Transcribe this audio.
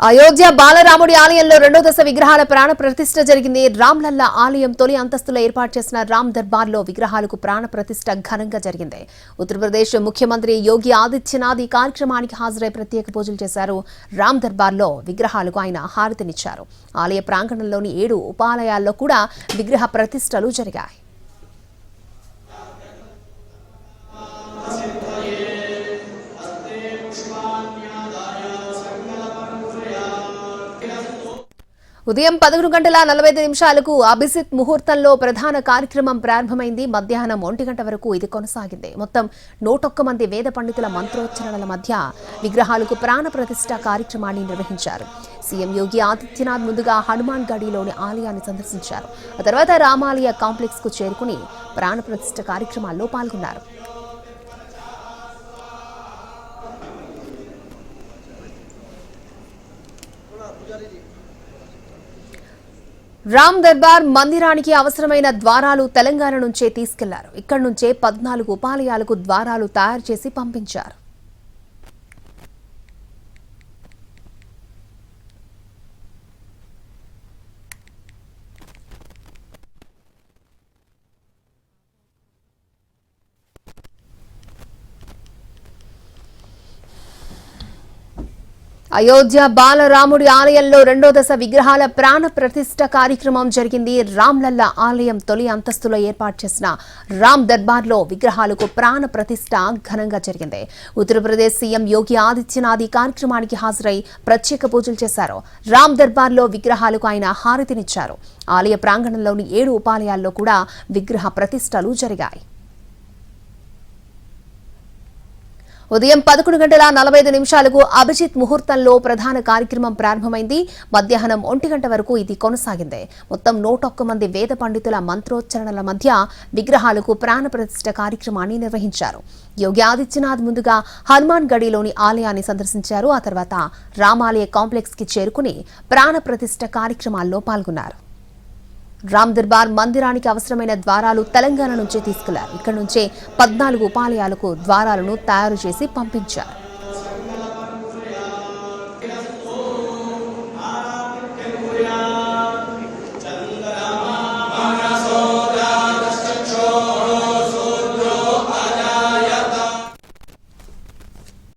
అయోధ్య బాలరాముడి ఆలయంలో రెండో దశ విగ్రహాల ప్రాణ ప్రతిష్ఠ జరిగింది. రామ్లల్లా ఆలయం తొలి అంతస్తులో ఏర్పాటు చేసిన రామ్ దర్బార్లో విగ్రహాలకు ప్రాణ ప్రతిష్ఠ ఘనంగా జరిగింది. ఉత్తరప్రదేశ్ ముఖ్యమంత్రి యోగి ఆదిత్యనాథ్ ఈ కార్యక్రమానికి హాజరై ప్రత్యేక పూజలు చేశారు. రామ్ దర్బార్లో విగ్రహాలకు ఆయన హారతినిచ్చారు. ఆలయ ప్రాంగణంలోని 7 ఉపాలయాల్లో కూడా విగ్రహ ప్రతిష్ఠలు జరిగాయి. ఉదయం 11:45 అభిజిత్ ముహూర్తంలో ప్రధాన కార్యక్రమం ప్రారంభమైంది. మధ్యాహ్నం 1 గంట వరకు ఇది కొనసాగింది. మొత్తం 101 మంది వేద పండితుల మంత్రోచ్చరణల మధ్య విగ్రహాలకు ప్రాణ ప్రతిష్ఠ కార్యక్రమాన్ని నిర్వహించారు. సీఎం యోగి ఆదిత్యనాథ్ ముందుగా హనుమాన్ గడిలోని ఆలయాన్ని సందర్శించారు. ఆ తర్వాత రామాలయ కాంప్లెక్స్ కు చేరుకుని ప్రాణ ప్రతిష్ఠ కార్యక్రమాల్లో పాల్గొన్నారు. రామ్ దర్బార్ మందిరానికి అవసరమైన ద్వారాలు తెలంగాణ నుంచే తీసుకెళ్లారు. ఇక్కడి నుంచే 14 ఉపాలయాలకు ద్వారాలు తయారు చేసి పంపించారు. అయోధ్య బాలరాముడి ఆలయంలో రెండో దశ విగ్రహాల ప్రాణ ప్రతిష్ఠ కార్యక్రమం జరిగింది. రామ్లల్లా ఆలయం తొలి అంతస్తులో ఏర్పాటు చేసిన రామ్ దర్బార్లో విగ్రహాలకు ప్రాణ ప్రతిష్ఠ ఘనంగా జరిగింది. ఉత్తరప్రదేశ్ సీఎం యోగి ఆదిత్యనాథ్ ఈ కార్యక్రమానికి హాజరై ప్రత్యేక పూజలు చేశారు. రామ్ దర్బార్లో విగ్రహాలకు ఆయన హారతినిచ్చారు. ఆలయ ప్రాంగణంలోని 7 ఉపాలయాల్లో కూడా విగ్రహ ప్రతిష్ఠలు జరిగాయి. ఉదయం 11:45 అభిజిత్ ముహూర్తంలో ప్రధాన కార్యక్రమం ప్రారంభమైంది. మధ్యాహ్నం 1 గంట వరకు ఇది కొనసాగింది. మొత్తం 101 మంది వేద పండితుల మంత్రోచ్చరణల మధ్య విగ్రహాలకు ప్రాణ ప్రతిష్ఠ కార్యక్రమాన్ని నిర్వహించారు. యోగి ఆదిత్యనాథ్ ముందుగా హనుమాన్ గడిలోని ఆలయాన్ని సందర్శించారు. ఆ తర్వాత రామాలయ కాంప్లెక్స్ కి చేరుకుని ప్రాణ ప్రతిష్ఠ కార్యక్రమాల్లో పాల్గొన్నారు. రామ్ దర్బార్ మందిరానికి అవసరమైన ద్వారాలు తెలంగాణ నుంచే తీసుకెళ్లారు. ఇక్కడి నుంచే 14 ఉపాలయాలకు ద్వారాలను తయారు చేసి పంపించారు.